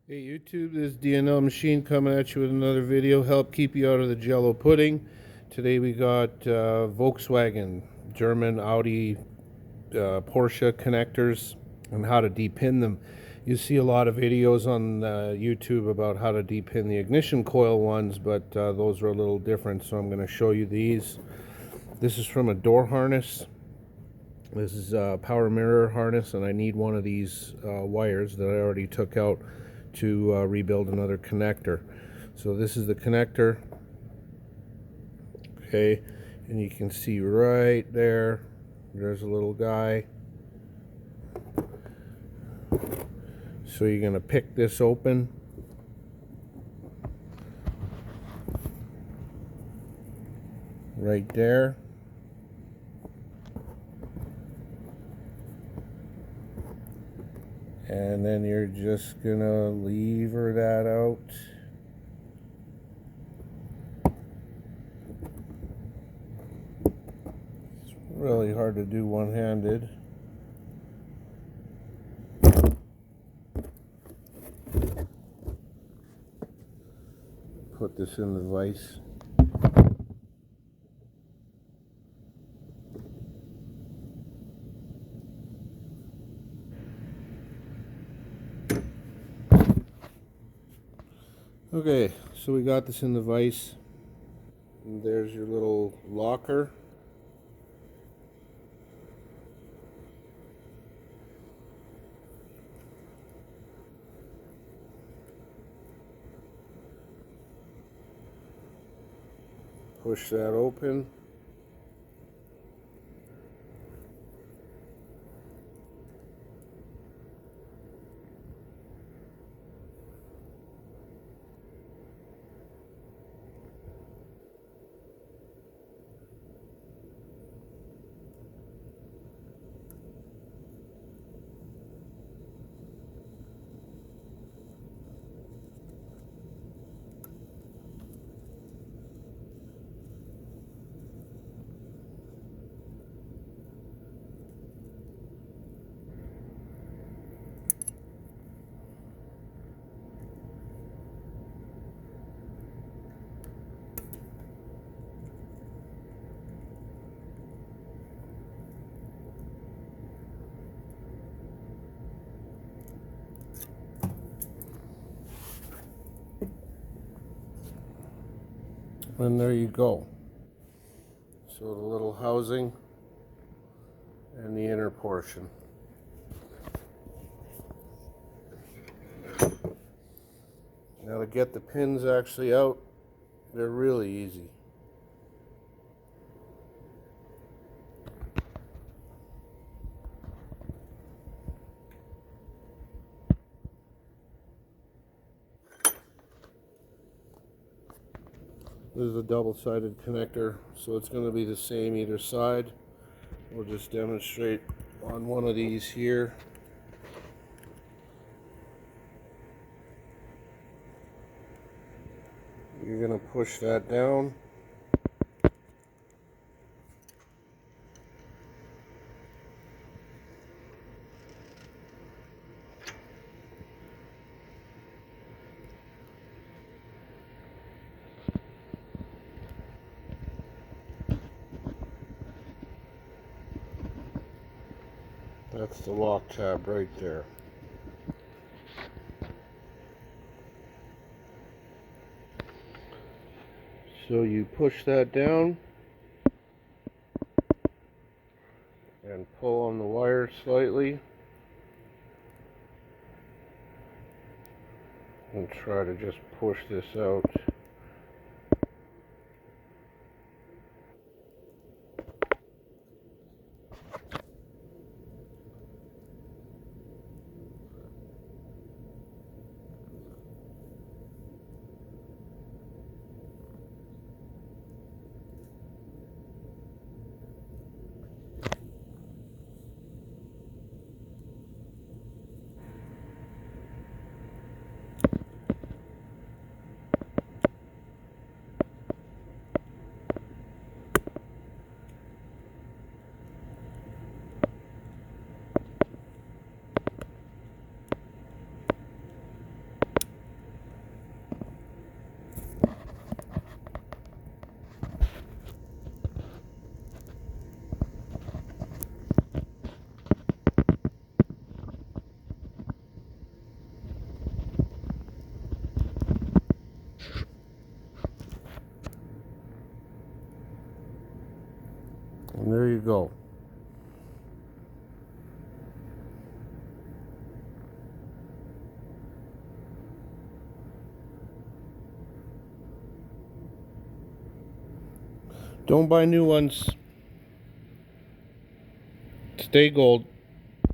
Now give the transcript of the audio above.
Hey YouTube, this is DNL Machine coming at you with another video. Help keep you out of the Jello pudding. Today we got Volkswagen, German, Audi, Porsche connectors and how to depin them. You see a lot of videos on YouTube about how to depin the ignition coil ones, but those are a little different, so I'm going to show you these. This is from a door harness. This is a power mirror harness, and I need one of these wires that I already took out to rebuild another connector. So this is the connector, okay, and you can see right there, there's a little guy. So you're going to pick this open, right there. And then you're just gonna lever that out. It's really hard to do one-handed. Put this in the vise. Okay, so we got this in the vise. And there's your little locker. Push that open. And there you go. So the little housing and the inner portion. Now to get the pins actually out, they're really easy. This is a double-sided connector, so it's going to be the same either side. We'll just demonstrate on one of these here. You're going to push that down. That's the lock tab right there. So you push that down and pull on the wire slightly and try to just push this out. And there you go. Don't buy new ones. Stay gold.